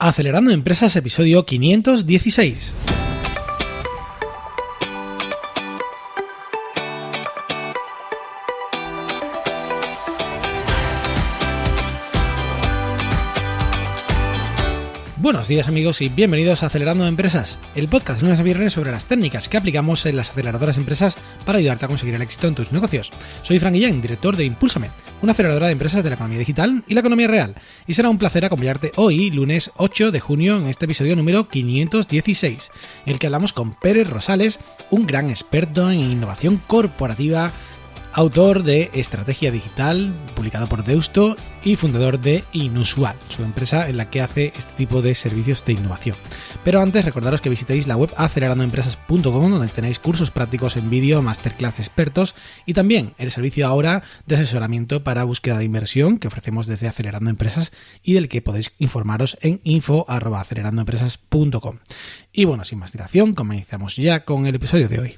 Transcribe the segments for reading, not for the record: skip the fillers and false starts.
Acelerando Empresas, episodio 516. Buenos días amigos y bienvenidos a Acelerando Empresas, el podcast de lunes a viernes sobre las técnicas que aplicamos en las aceleradoras de empresas para ayudarte a conseguir el éxito en tus negocios. Soy Fran Guillén, director de Impúlsame, una aceleradora de empresas de la economía digital y la economía real, y será un placer acompañarte hoy, lunes 8 de junio, en este episodio número 516, en el que hablamos con Pere Rosales, un gran experto en innovación corporativa, autor de Estrategia Digital, publicado por Deusto, y fundador de Inusual, su empresa en la que hace este tipo de servicios de innovación. Pero antes, recordaros que visitéis la web acelerandoempresas.com, donde tenéis cursos prácticos en vídeo, masterclass de expertos y también el servicio ahora de asesoramiento para búsqueda de inversión que ofrecemos desde Acelerando Empresas y del que podéis informaros en info@acelerandoempresas.com. Y bueno, sin más dilación, comenzamos ya con el episodio de hoy.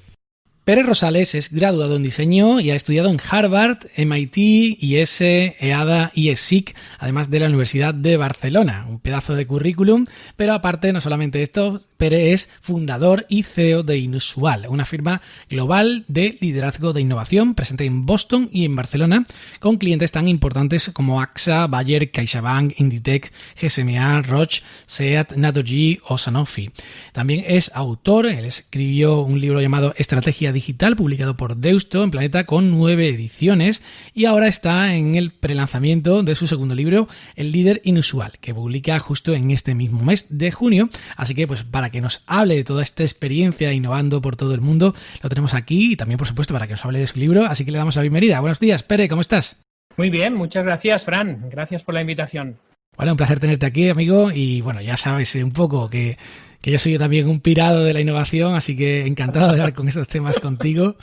Pere Rosales es graduado en diseño y ha estudiado en Harvard, MIT, IES, EADA y ESIC, además de la Universidad de Barcelona. Un pedazo de currículum, pero aparte, no solamente esto, Pere es fundador y CEO de Inusual, una firma global de liderazgo de innovación presente en Boston y en Barcelona, con clientes tan importantes como AXA, Bayer, CaixaBank, Inditex, GSMA, Roche, SEAT, Naturgy o Sanofi. También es autor, él escribió un libro llamado Estrategia Digital, publicado por Deusto en Planeta con 9 ediciones, y ahora está en el prelanzamiento de su segundo libro, El líder inusual, que publica justo en este mismo mes de junio. Así que pues para que nos hable de toda esta experiencia innovando por todo el mundo, lo tenemos aquí, y también por supuesto para que nos hable de su libro, así que le damos la bienvenida. Buenos días, Pere, ¿cómo estás? Muy bien, muchas gracias, Fran, gracias por la invitación. Bueno, un placer tenerte aquí, amigo, y bueno, ya sabes un poco que yo soy también un pirado de la innovación, así que encantado de hablar con estos temas contigo.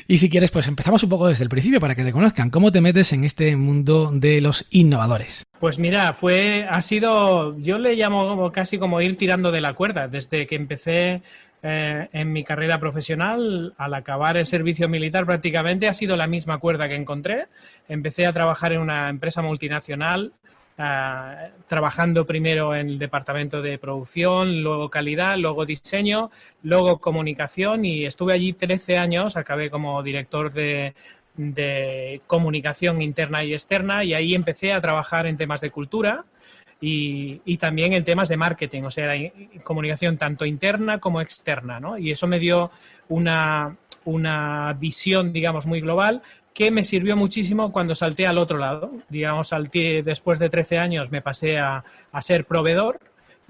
Y si quieres, pues empezamos un poco desde el principio para que te conozcan. ¿Cómo te metes en este mundo de los innovadores? Pues mira, yo le llamo casi como ir tirando de la cuerda. Desde que empecé en mi carrera profesional, al acabar el servicio militar prácticamente ha sido la misma cuerda que encontré. Empecé a trabajar en una empresa multinacional, trabajando primero en el departamento de producción, luego calidad, luego diseño, luego comunicación, y estuve allí 13 años, acabé como director de comunicación interna y externa, y ahí empecé a trabajar en temas de cultura y también en temas de marketing, o sea, comunicación tanto interna como externa, ¿no? Y eso me dio una visión, digamos, muy global, que me sirvió muchísimo cuando salté al otro lado. Digamos, después de 13 años me pasé a ser proveedor,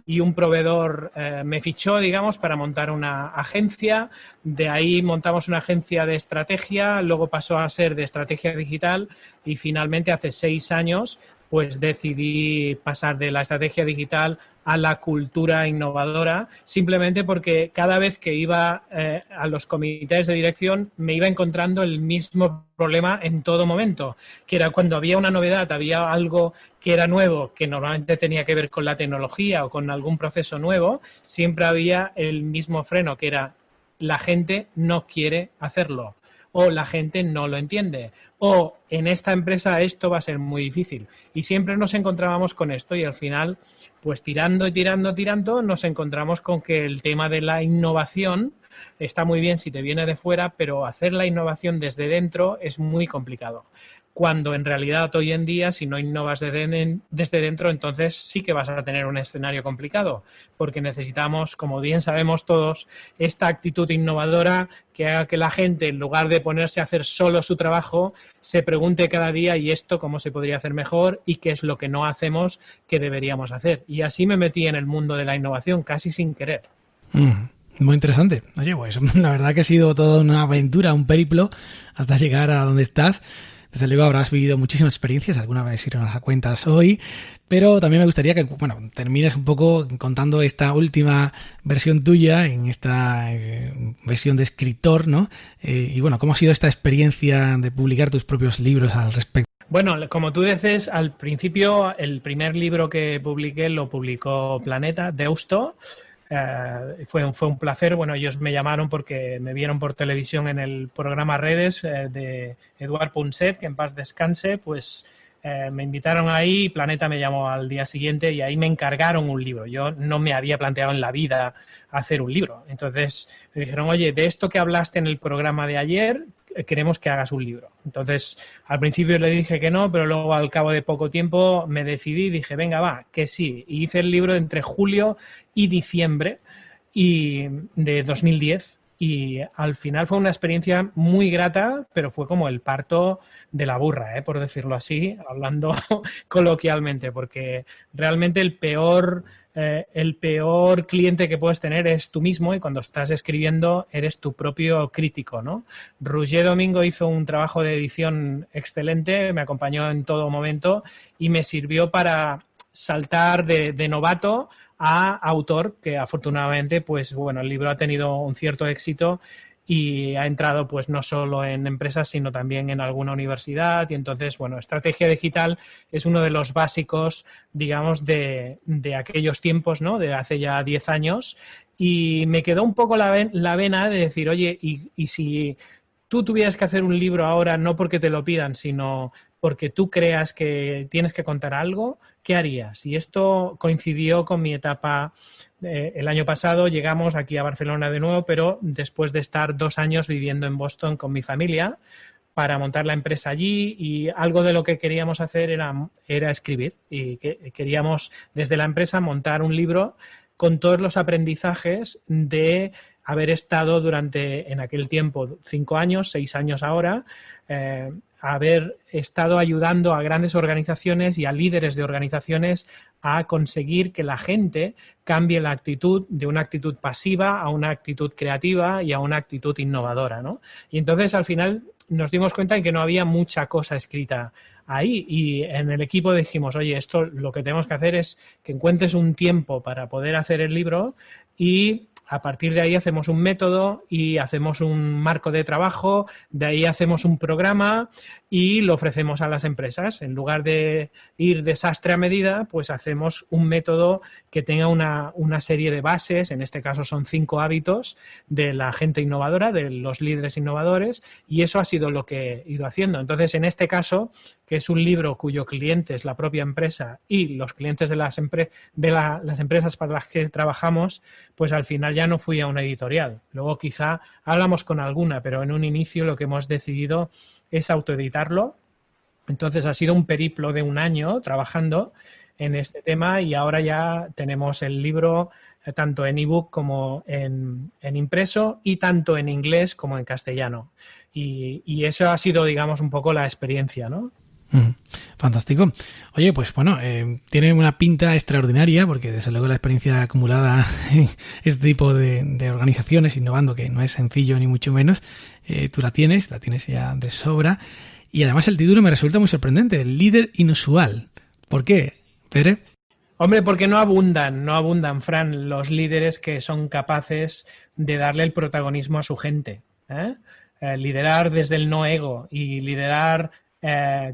y un proveedor me fichó, digamos, para montar una agencia. De ahí montamos una agencia de estrategia, luego pasó a ser de estrategia digital, y finalmente hace 6 años pues decidí pasar de la estrategia digital a la cultura innovadora, simplemente porque cada vez que iba a los comités de dirección me iba encontrando el mismo problema en todo momento, que era cuando había una novedad, había algo que era nuevo, que normalmente tenía que ver con la tecnología o con algún proceso nuevo, siempre había el mismo freno, que era la gente no quiere hacerlo, o la gente no lo entiende, o en esta empresa esto va a ser muy difícil. Y siempre nos encontrábamos con esto, y al final, pues tirando, nos encontramos con que el tema de la innovación está muy bien si te viene de fuera, pero hacer la innovación desde dentro es muy complicado. Cuando en realidad hoy en día, si no innovas desde dentro, entonces sí que vas a tener un escenario complicado, porque necesitamos, como bien sabemos todos, esta actitud innovadora que haga que la gente, en lugar de ponerse a hacer solo su trabajo, se pregunte cada día: ¿y esto cómo se podría hacer mejor? ¿Y qué es lo que no hacemos que deberíamos hacer? Y así me metí en el mundo de la innovación, casi sin querer. Muy interesante. Oye, pues la verdad que ha sido toda una aventura, un periplo, hasta llegar a donde estás. Desde luego habrás vivido muchísimas experiencias, alguna vez si no las cuentas hoy, pero también me gustaría que termines un poco contando esta última versión tuya, en esta versión de escritor, ¿no? Y ¿cómo ha sido esta experiencia de publicar tus propios libros al respecto? Bueno, como tú dices, al principio el primer libro que publiqué lo publicó Planeta, Deusto. Fue un placer. Bueno, ellos me llamaron porque me vieron por televisión en el programa Redes de Eduard Punset, que en paz descanse. Pues me invitaron ahí, Planeta me llamó al día siguiente y ahí me encargaron un libro. Yo no me había planteado en la vida hacer un libro. Entonces me dijeron, oye, de esto que hablaste en el programa de ayer, queremos que hagas un libro. Entonces, al principio le dije que no, pero luego al cabo de poco tiempo me decidí y dije, venga, va, que sí. Y hice el libro entre julio y diciembre de 2010. Y al final fue una experiencia muy grata, pero fue como el parto de la burra, por decirlo así, hablando coloquialmente, porque realmente el peor cliente que puedes tener es tú mismo, y cuando estás escribiendo eres tu propio crítico, ¿no? Roger Domingo hizo un trabajo de edición excelente, me acompañó en todo momento y me sirvió para saltar de novato a autor, que afortunadamente, pues bueno, el libro ha tenido un cierto éxito y ha entrado pues no solo en empresas, sino también en alguna universidad. Y entonces, bueno, estrategia digital es uno de los básicos, digamos, de aquellos tiempos, ¿no? De hace ya 10 años. Y me quedó un poco la vena de decir, oye, y si tú tuvieras que hacer un libro ahora, no porque te lo pidan, sino porque tú creas que tienes que contar algo, ¿qué harías? Y esto coincidió con mi etapa el año pasado. Llegamos aquí a Barcelona de nuevo, pero después de estar 2 años viviendo en Boston con mi familia para montar la empresa allí, y algo de lo que queríamos hacer era escribir, y queríamos desde la empresa montar un libro con todos los aprendizajes de haber estado durante, en aquel tiempo, 5 años, 6 años ahora, haber estado ayudando a grandes organizaciones y a líderes de organizaciones a conseguir que la gente cambie la actitud de una actitud pasiva a una actitud creativa y a una actitud innovadora, ¿no? Y entonces al final nos dimos cuenta de que no había mucha cosa escrita ahí, y en el equipo dijimos, oye, esto lo que tenemos que hacer es que encuentres un tiempo para poder hacer el libro, y a partir de ahí hacemos un método y hacemos un marco de trabajo, de ahí hacemos un programa y lo ofrecemos a las empresas. En lugar de ir desastre a medida, pues hacemos un método que tenga una serie de bases, en este caso son 5 hábitos de la gente innovadora, de los líderes innovadores, y eso ha sido lo que he ido haciendo. Entonces, en este caso, que es un libro cuyo cliente es la propia empresa y los clientes de las empresas para las que trabajamos, pues al final ya no fui a una editorial. Luego quizá hablamos con alguna, pero en un inicio lo que hemos decidido es autoeditarlo. Entonces ha sido un periplo de 1 año trabajando en este tema, y ahora ya tenemos el libro tanto en ebook como en impreso, y tanto en inglés como en castellano. Y eso ha sido, digamos, un poco la experiencia, ¿no? Fantástico. Oye, pues bueno, tiene una pinta extraordinaria, porque desde luego la experiencia acumulada en este tipo de organizaciones innovando, que no es sencillo ni mucho menos, tú la tienes ya de sobra, y además el título me resulta muy sorprendente, el líder inusual. ¿Por qué, Pere? Hombre, porque no abundan, Fran, los líderes que son capaces de darle el protagonismo a su gente, ¿eh? Liderar desde el no ego y liderar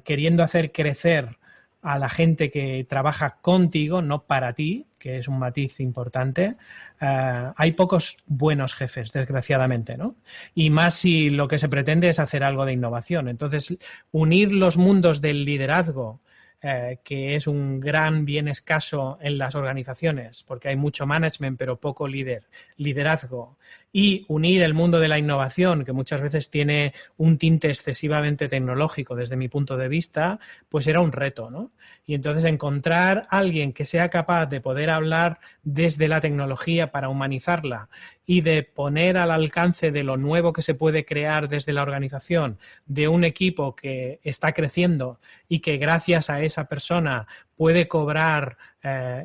queriendo hacer crecer a la gente que trabaja contigo, no para ti, que es un matiz importante. Hay pocos buenos jefes, desgraciadamente, ¿no? Y más si lo que se pretende es hacer algo de innovación. Entonces, unir los mundos del liderazgo, que es un gran bien escaso en las organizaciones, porque hay mucho management pero poco liderazgo, y unir el mundo de la innovación, que muchas veces tiene un tinte excesivamente tecnológico desde mi punto de vista, pues era un reto, ¿no? Y entonces encontrar a alguien que sea capaz de poder hablar desde la tecnología para humanizarla y de poner al alcance de lo nuevo que se puede crear desde la organización, de un equipo que está creciendo y que gracias a esa persona puede cobrar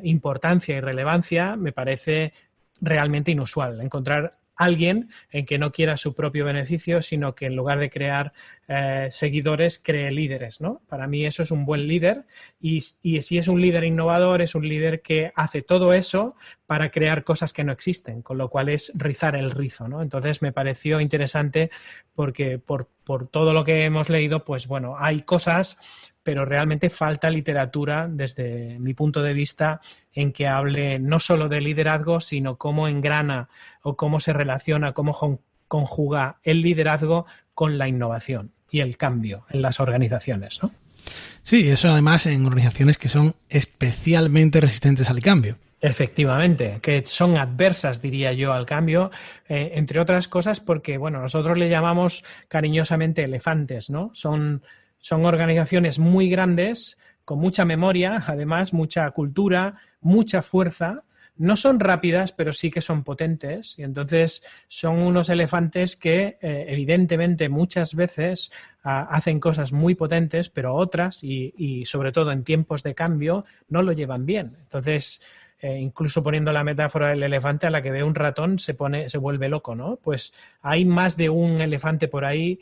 importancia y relevancia, me parece realmente inusual. Encontrar alguien en que no quiera su propio beneficio, sino que en lugar de crear seguidores, cree líderes, ¿no? Para mí eso es un buen líder, y si es un líder innovador, es un líder que hace todo eso para crear cosas que no existen, con lo cual es rizar el rizo, ¿no? Entonces me pareció interesante porque por todo lo que hemos leído, pues bueno, hay cosas, pero realmente falta literatura desde mi punto de vista en que hable no solo de liderazgo, sino cómo engrana o cómo se relaciona, cómo conjuga el liderazgo con la innovación y el cambio en las organizaciones, ¿no? Sí, eso además en organizaciones que son especialmente resistentes al cambio. Efectivamente, que son adversas, diría yo, al cambio, entre otras cosas porque, bueno, nosotros le llamamos cariñosamente elefantes, ¿no? Son organizaciones muy grandes, con mucha memoria, además, mucha cultura, mucha fuerza. No son rápidas, pero sí que son potentes y entonces son unos elefantes que evidentemente muchas veces hacen cosas muy potentes, pero otras y sobre todo en tiempos de cambio no lo llevan bien. Entonces, incluso poniendo la metáfora del elefante, a la que ve un ratón se vuelve loco, ¿no? Pues hay más de un elefante por ahí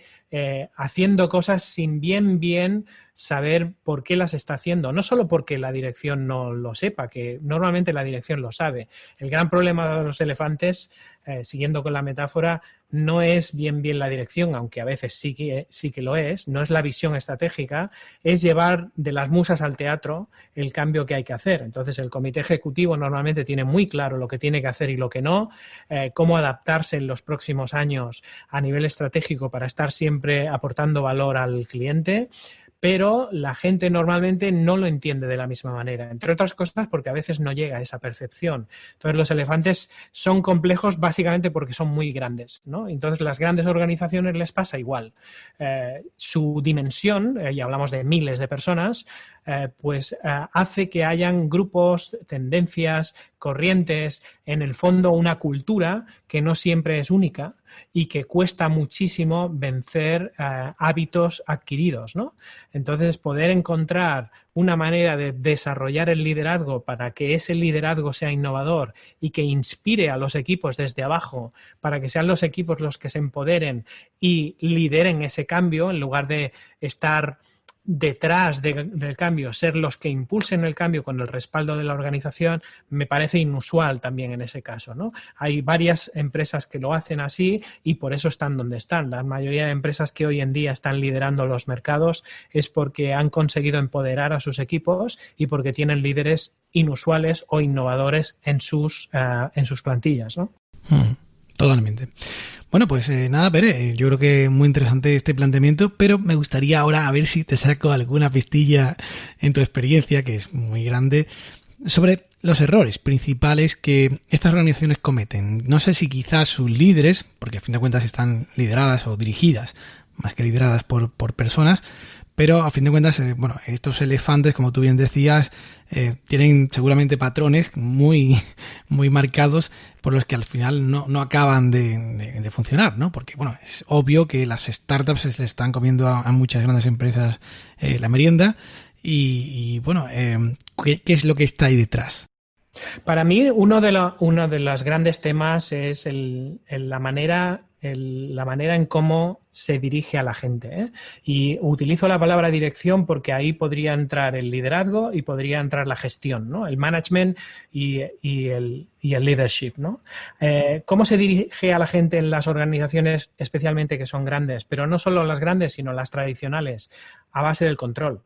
haciendo cosas sin bien saber por qué las está haciendo. No solo porque la dirección no lo sepa, que normalmente la dirección lo sabe. El gran problema de los elefantes, siguiendo con la metáfora, no es bien la dirección, aunque a veces sí que lo es, no es la visión estratégica, es llevar de las musas al teatro el cambio que hay que hacer. Entonces el comité ejecutivo normalmente tiene muy claro lo que tiene que hacer y lo que no, cómo adaptarse en los próximos años a nivel estratégico para estar siempre aportando valor al cliente, pero la gente normalmente no lo entiende de la misma manera, entre otras cosas porque a veces no llega a esa percepción. Entonces los elefantes son complejos básicamente porque son muy grandes, ¿no? Entonces las grandes organizaciones les pasa igual. Su dimensión, y hablamos de miles de personas, hace que hayan grupos, tendencias, corrientes, en el fondo una cultura que no siempre es única y que cuesta muchísimo vencer hábitos adquiridos, ¿no? Entonces, poder encontrar una manera de desarrollar el liderazgo para que ese liderazgo sea innovador y que inspire a los equipos desde abajo, para que sean los equipos los que se empoderen y lideren ese cambio en lugar de estar detrás del cambio, ser los que impulsen el cambio con el respaldo de la organización, me parece inusual también en ese caso, ¿no? Hay varias empresas que lo hacen así y por eso están donde están. La mayoría de empresas que hoy en día están liderando los mercados es porque han conseguido empoderar a sus equipos y porque tienen líderes inusuales o innovadores en sus plantillas, ¿no? Totalmente. Bueno, pues nada, Pere, yo creo que muy interesante este planteamiento, pero me gustaría ahora a ver si te saco alguna pistilla en tu experiencia, que es muy grande, sobre los errores principales que estas organizaciones cometen. No sé si quizás sus líderes, porque a fin de cuentas están lideradas o dirigidas, más que lideradas por personas, pero a fin de cuentas, estos elefantes, como tú bien decías, tienen seguramente patrones muy marcados por los que al final no acaban de funcionar, ¿no? Porque, es obvio que las startups se le están comiendo a muchas grandes empresas la merienda y ¿qué es lo que está ahí detrás? Para mí, uno de los grandes temas es la manera en cómo se dirige a la gente, ¿eh? Y utilizo la palabra dirección porque ahí podría entrar el liderazgo y podría entrar la gestión, ¿no? El management y el leadership, ¿no? ¿Cómo se dirige a la gente en las organizaciones, especialmente que son grandes? Pero no solo las grandes, sino las tradicionales, a base del control.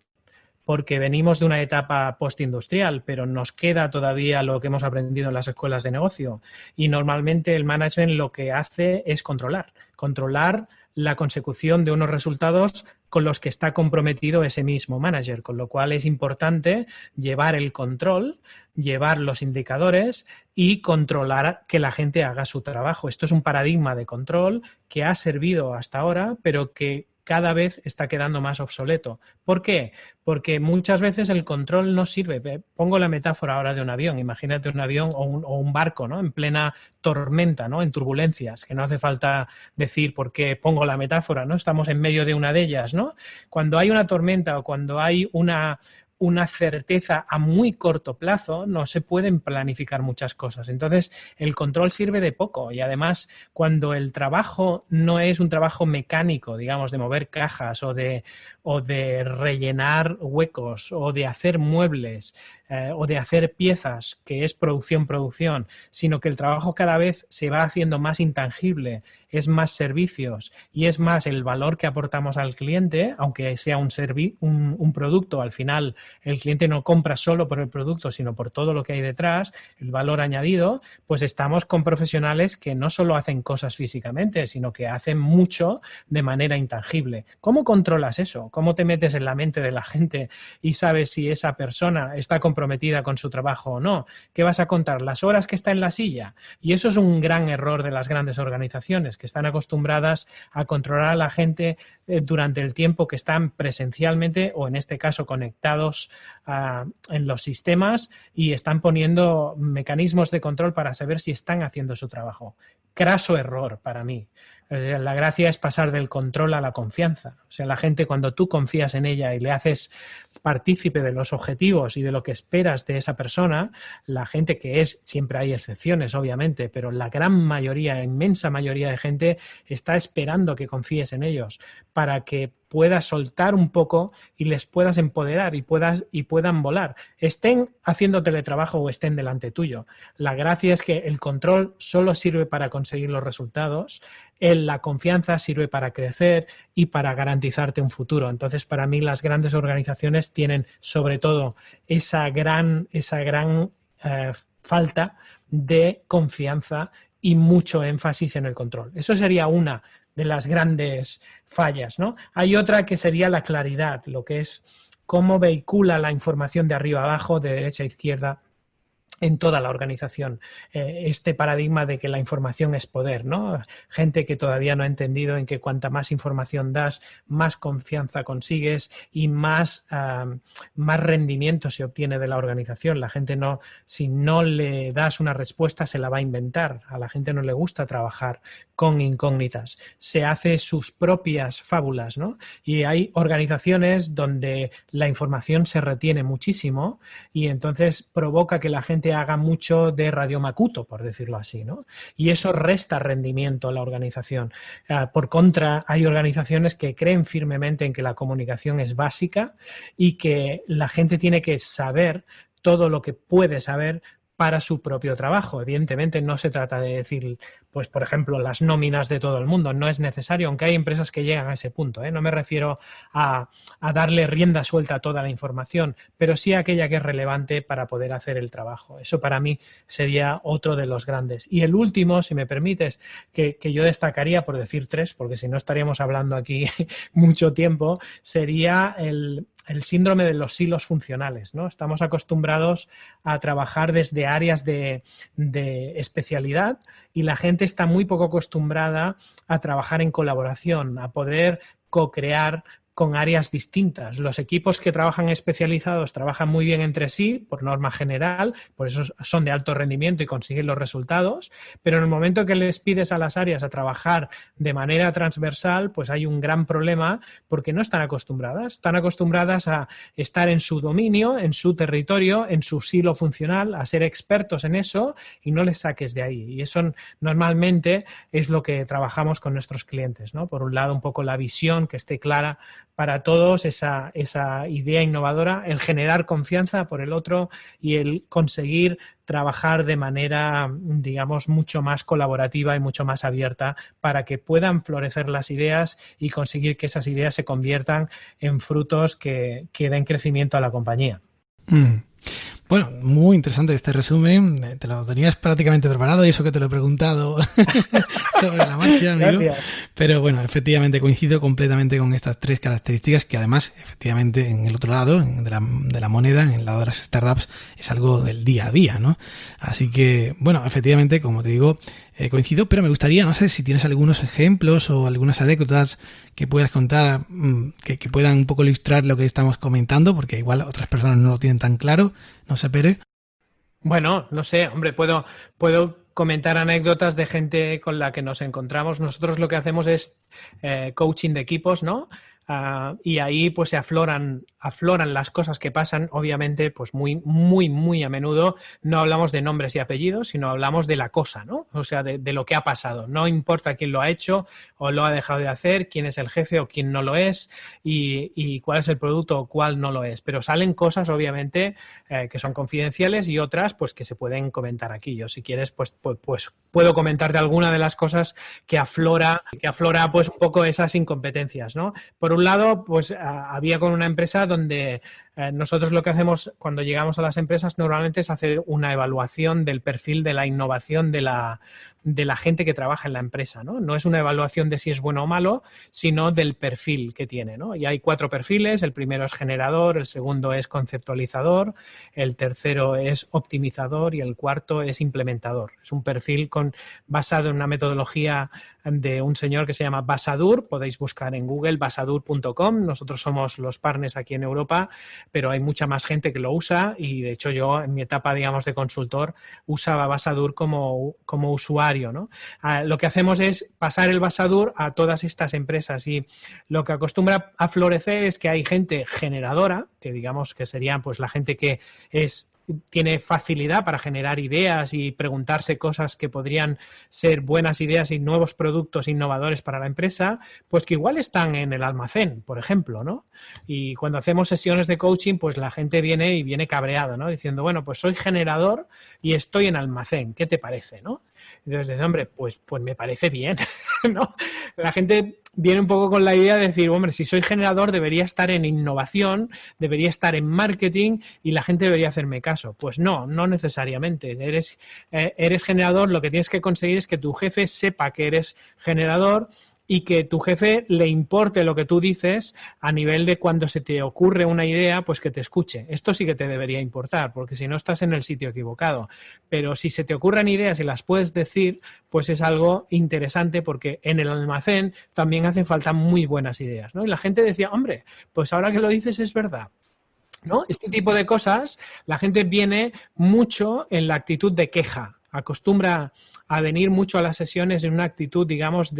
Porque venimos de una etapa postindustrial, pero nos queda todavía lo que hemos aprendido en las escuelas de negocio. Y normalmente el management lo que hace es controlar la consecución de unos resultados con los que está comprometido ese mismo manager, con lo cual es importante llevar el control, llevar los indicadores y controlar que la gente haga su trabajo. Esto es un paradigma de control que ha servido hasta ahora, pero que cada vez está quedando más obsoleto. ¿Por qué? Porque muchas veces el control no sirve. Pongo la metáfora ahora de un avión. Imagínate un avión o un barco, ¿no? En plena tormenta, ¿no? En turbulencias, que no hace falta decir por qué pongo la metáfora, ¿no? Estamos en medio de una de ellas, ¿no? Cuando hay una tormenta o cuando hay una certeza a muy corto plazo, no se pueden planificar muchas cosas. Entonces, el control sirve de poco y además, cuando el trabajo no es un trabajo mecánico, digamos, de mover cajas o de rellenar huecos o de hacer muebles, o de hacer piezas, que es producción, sino que el trabajo cada vez se va haciendo más intangible, es más servicios y es más el valor que aportamos al cliente, aunque sea un producto, al final el cliente no compra solo por el producto, sino por todo lo que hay detrás, el valor añadido, pues estamos con profesionales que no solo hacen cosas físicamente, sino que hacen mucho de manera intangible. ¿Cómo controlas eso? ¿Cómo te metes en la mente de la gente y sabes si esa persona está comprometida con su trabajo o no? ¿Qué vas a contar? ¿Las horas que está en la silla? Y eso es un gran error de las grandes organizaciones, que están acostumbradas a controlar a la gente durante el tiempo que están presencialmente o en este caso conectados en los sistemas y están poniendo mecanismos de control para saber si están haciendo su trabajo. Craso error para mí. La gracia es pasar del control a la confianza. O sea, la gente, cuando tú confías en ella y le haces partícipe de los objetivos y de lo que esperas de esa persona, la gente que es, siempre hay excepciones, obviamente, pero la gran mayoría, inmensa mayoría de gente está esperando que confíes en ellos para que puedas soltar un poco y les puedas empoderar y puedan volar. Estén haciendo teletrabajo o estén delante tuyo. La gracia es que el control solo sirve para conseguir los resultados, la confianza sirve para crecer y para garantizarte un futuro. Entonces, para mí, las grandes organizaciones tienen sobre todo esa gran falta de confianza y mucho énfasis en el control. Eso sería una de las grandes fallas, ¿no? Hay otra que sería la claridad, lo que es cómo vehicula la información de arriba a abajo, de derecha a izquierda, en toda la organización. Este paradigma de que la información es poder, ¿no? Gente que todavía no ha entendido en que cuanta más información das, más confianza consigues y más rendimiento se obtiene de la organización. La gente no, si no le das una respuesta, se la va a inventar. A la gente no le gusta trabajar con incógnitas. Se hace sus propias fábulas, ¿no? Y hay organizaciones donde la información se retiene muchísimo y entonces provoca que la gente haga mucho de Radio Macuto, por decirlo así, ¿no? Y eso resta rendimiento a la organización. Por contra, hay organizaciones que creen firmemente en que la comunicación es básica y que la gente tiene que saber todo lo que puede saber para su propio trabajo. Evidentemente no se trata de decir, pues por ejemplo, las nóminas de todo el mundo. No es necesario, aunque hay empresas que llegan a ese punto, ¿eh? No me refiero a darle rienda suelta a toda la información, pero sí a aquella que es relevante para poder hacer el trabajo. Eso para mí sería otro de los grandes. Y el último, si me permites, que yo destacaría, por decir tres, porque si no estaríamos hablando aquí mucho tiempo, sería el síndrome de los silos funcionales, ¿no? Estamos acostumbrados a trabajar desde áreas de especialidad y la gente está muy poco acostumbrada a trabajar en colaboración, a poder co-crear con áreas distintas. Los equipos que trabajan especializados trabajan muy bien entre sí, por norma general, por eso son de alto rendimiento y consiguen los resultados, pero en el momento que les pides a las áreas a trabajar de manera transversal, pues hay un gran problema porque no están acostumbradas a estar en su dominio, en su territorio, en su silo funcional, a ser expertos en eso y no les saques de ahí. Y eso normalmente es lo que trabajamos con nuestros clientes, ¿no? Por un lado, un poco la visión que esté clara para todos, esa idea innovadora, el generar confianza por el otro y el conseguir trabajar de manera, digamos, mucho más colaborativa y mucho más abierta para que puedan florecer las ideas y conseguir que esas ideas se conviertan en frutos que den crecimiento a la compañía. Bueno, muy interesante este resumen. Te lo tenías prácticamente preparado y eso que te lo he preguntado sobre la marcha, amigo. Gracias. Pero bueno, efectivamente coincido completamente con estas tres características que además, efectivamente, en el otro lado de la moneda, en el lado de las startups, es algo del día a día, ¿no? Así que, bueno, efectivamente, como te digo, coincido, pero me gustaría, no sé, si tienes algunos ejemplos o algunas anécdotas que puedas contar que puedan un poco ilustrar lo que estamos comentando, porque igual otras personas no lo tienen tan claro. No sé, Pere. Bueno, no sé, hombre, puedo comentar anécdotas de gente con la que nos encontramos. Nosotros lo que hacemos es coaching de equipos, ¿no? Y ahí pues se afloran afloran las cosas que pasan, obviamente, pues muy, muy, muy a menudo no hablamos de nombres y apellidos, sino hablamos de la cosa, ¿no? O sea, de lo que ha pasado. No importa quién lo ha hecho o lo ha dejado de hacer, quién es el jefe o quién no lo es y cuál es el producto o cuál no lo es. Pero salen cosas, obviamente, que son confidenciales y otras, pues, que se pueden comentar aquí. Yo, si quieres, pues puedo comentarte alguna de las cosas que aflora, pues, un poco esas incompetencias, ¿no? Por un lado, pues, había con una empresa donde nosotros lo que hacemos cuando llegamos a las empresas normalmente es hacer una evaluación del perfil de la innovación de la gente que trabaja en la empresa, ¿no? No es una evaluación de si es bueno o malo, sino del perfil que tiene, ¿no? Y hay 4 perfiles. El primero es generador, el segundo es conceptualizador, el tercero es optimizador y el cuarto es implementador. Es un perfil basado en una metodología de un señor que se llama Basadur. Podéis buscar en Google basadur.com. Nosotros somos los partners aquí en Europa, pero hay mucha más gente que lo usa y, de hecho, yo en mi etapa, digamos, de consultor usaba Basadur como usuario, ¿no? Lo que hacemos es pasar el Basadur a todas estas empresas y lo que acostumbra a florecer es que hay gente generadora, que digamos que sería pues la gente que tiene facilidad para generar ideas y preguntarse cosas que podrían ser buenas ideas y nuevos productos innovadores para la empresa, pues que igual están en el almacén, por ejemplo, ¿no? Y cuando hacemos sesiones de coaching, pues la gente viene cabreado, ¿no? Diciendo, bueno, pues soy generador y estoy en almacén, ¿qué te parece, no? Y entonces dice, hombre, pues me parece bien, ¿no? La gente viene un poco con la idea de decir, hombre, si soy generador debería estar en innovación, debería estar en marketing y la gente debería hacerme caso. Pues no necesariamente. Eres generador, lo que tienes que conseguir es que tu jefe sepa que eres generador y que tu jefe le importe lo que tú dices a nivel de cuando se te ocurre una idea, pues que te escuche. Esto sí que te debería importar, porque si no estás en el sitio equivocado. Pero si se te ocurren ideas y las puedes decir, pues es algo interesante porque en el almacén también hacen falta muy buenas ideas, ¿no? Y la gente decía, hombre, pues ahora que lo dices es verdad, ¿no? Este tipo de cosas, la gente viene mucho en la actitud de queja, acostumbra a venir mucho a las sesiones en una actitud, digamos,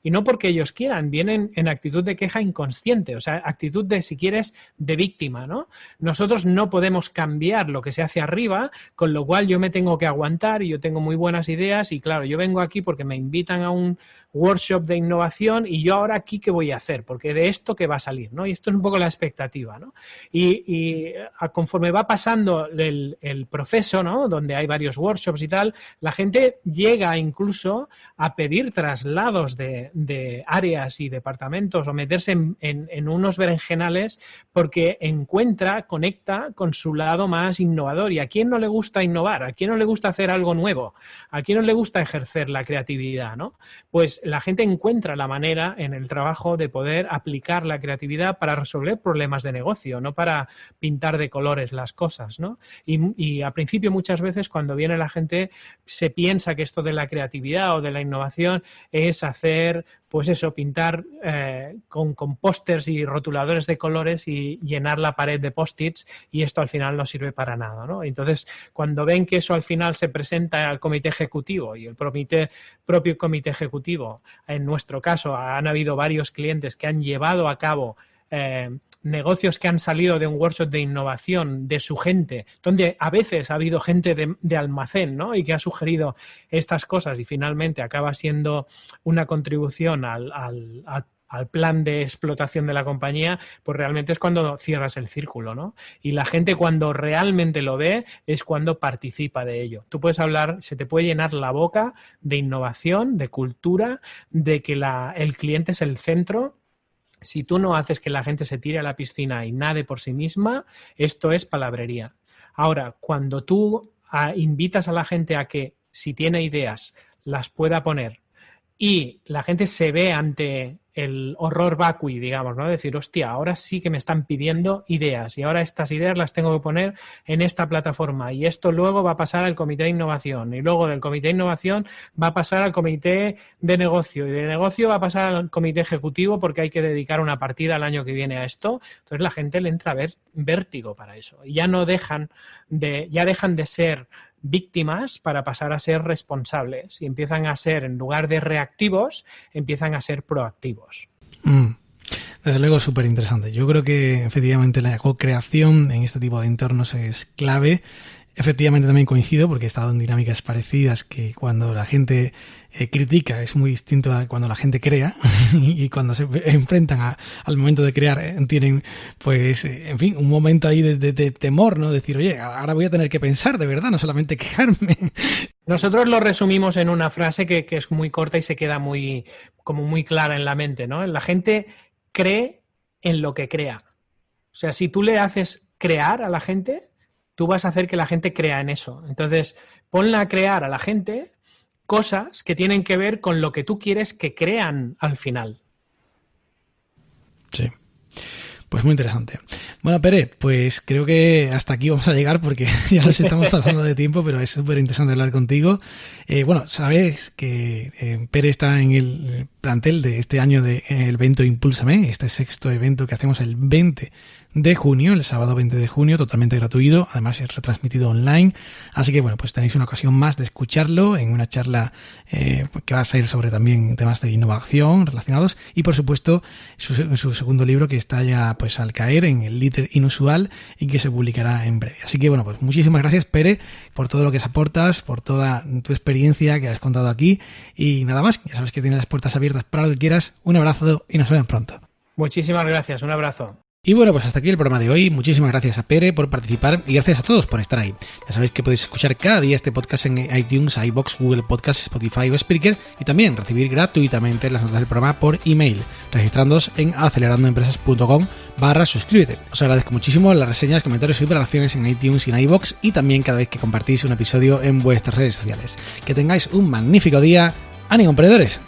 y no porque ellos quieran, vienen en actitud de queja inconsciente, o sea, actitud de, si quieres, de víctima, ¿no? Nosotros no podemos cambiar lo que se hace arriba, con lo cual yo me tengo que aguantar y yo tengo muy buenas ideas y, claro, yo vengo aquí porque me invitan a un workshop de innovación y yo ahora aquí ¿qué voy a hacer? Porque de esto ¿qué va a salir? ¿No? Y esto es un poco la expectativa, ¿no? Y conforme va pasando el proceso, ¿no? Donde hay varios workshops y tal, la gente llega incluso a pedir traslados de áreas y departamentos o meterse en unos berenjenales porque conecta con su lado más innovador. ¿Y a quién no le gusta innovar? ¿A quién no le gusta hacer algo nuevo? ¿A quién no le gusta ejercer la creatividad, ¿no? Pues la gente encuentra la manera en el trabajo de poder aplicar la creatividad para resolver problemas de negocio, no para pintar de colores las cosas, ¿no? Y al principio, muchas veces, cuando viene la gente, se piensa que esto de la creatividad o de la innovación es hacer, pues eso, pintar con pósters y rotuladores de colores y llenar la pared de post-its, y esto al final no sirve para nada, ¿no? Entonces, cuando ven que eso al final se presenta al comité ejecutivo y el propio comité ejecutivo, en nuestro caso, han habido varios clientes que han llevado a cabo negocios que han salido de un workshop de innovación de su gente, donde a veces ha habido gente de almacén, ¿no? Y que ha sugerido estas cosas y finalmente acaba siendo una contribución al plan de explotación de la compañía, pues realmente es cuando cierras el círculo, ¿no? Y la gente, cuando realmente lo ve, es cuando participa de ello. Tú puedes hablar, se te puede llenar la boca de innovación, de cultura, de que el cliente es el centro. Si tú no haces que la gente se tire a la piscina y nade por sí misma, esto es palabrería. Ahora, cuando tú invitas a la gente a que, si tiene ideas, las pueda poner y la gente se ve ante el horror vacui, digamos, ¿no? Decir, hostia, ahora sí que me están pidiendo ideas y ahora estas ideas las tengo que poner en esta plataforma y esto luego va a pasar al comité de innovación y luego del comité de innovación va a pasar al comité de negocio y de negocio va a pasar al comité ejecutivo porque hay que dedicar una partida el año que viene a esto. Entonces la gente le entra a ver vértigo para eso y ya dejan de ser víctimas para pasar a ser responsables y empiezan a ser, en lugar de reactivos, empiezan a ser proactivos. Desde luego, súper interesante. Yo creo que efectivamente la co-creación en este tipo de entornos es clave. Efectivamente también coincido porque he estado en dinámicas parecidas, que cuando la gente critica es muy distinto a cuando la gente crea y cuando se enfrentan al momento de crear tienen pues en fin un momento ahí de temor, ¿no? Decir, oye, ahora voy a tener que pensar de verdad, no solamente quejarme. Nosotros lo resumimos en una frase que es muy corta y se queda muy clara en la mente, ¿no? La gente cree en lo que crea. O sea, si tú le haces crear a la gente, tú vas a hacer que la gente crea en eso. Entonces, ponla a crear a la gente cosas que tienen que ver con lo que tú quieres que crean al final. Sí. Pues muy interesante. Bueno, Pere, pues creo que hasta aquí vamos a llegar porque ya nos estamos pasando de tiempo, pero es súper interesante hablar contigo. Bueno, sabes que Pere está en el plantel de este año del evento Impúlsame, este sexto evento que hacemos el 20 de junio, el sábado 20 de junio, totalmente gratuito, además es retransmitido online, así que bueno, pues tenéis una ocasión más de escucharlo en una charla que va a ser sobre también temas de innovación relacionados y por supuesto su segundo libro que está ya pues al caer en el Líder Inusual y que se publicará en breve. Así que bueno, pues muchísimas gracias, Pere, por todo lo que aportas, por toda tu experiencia que has contado aquí y nada más, ya sabes que tienes las puertas abiertas para lo que quieras. Un abrazo y nos vemos pronto. Muchísimas gracias, un abrazo. Y bueno, pues hasta aquí el programa de hoy. Muchísimas gracias a Pere por participar y gracias a todos por estar ahí. Ya sabéis que podéis escuchar cada día este podcast en iTunes, iVoox, Google Podcasts, Spotify o Spreaker y también recibir gratuitamente las notas del programa por email, registrándoos en acelerandoempresas.com/suscríbete. Os agradezco muchísimo las reseñas, comentarios y valoraciones en iTunes y en iVoox y también cada vez que compartís un episodio en vuestras redes sociales. Que tengáis un magnífico día. ¡Ánimo, emprendedores!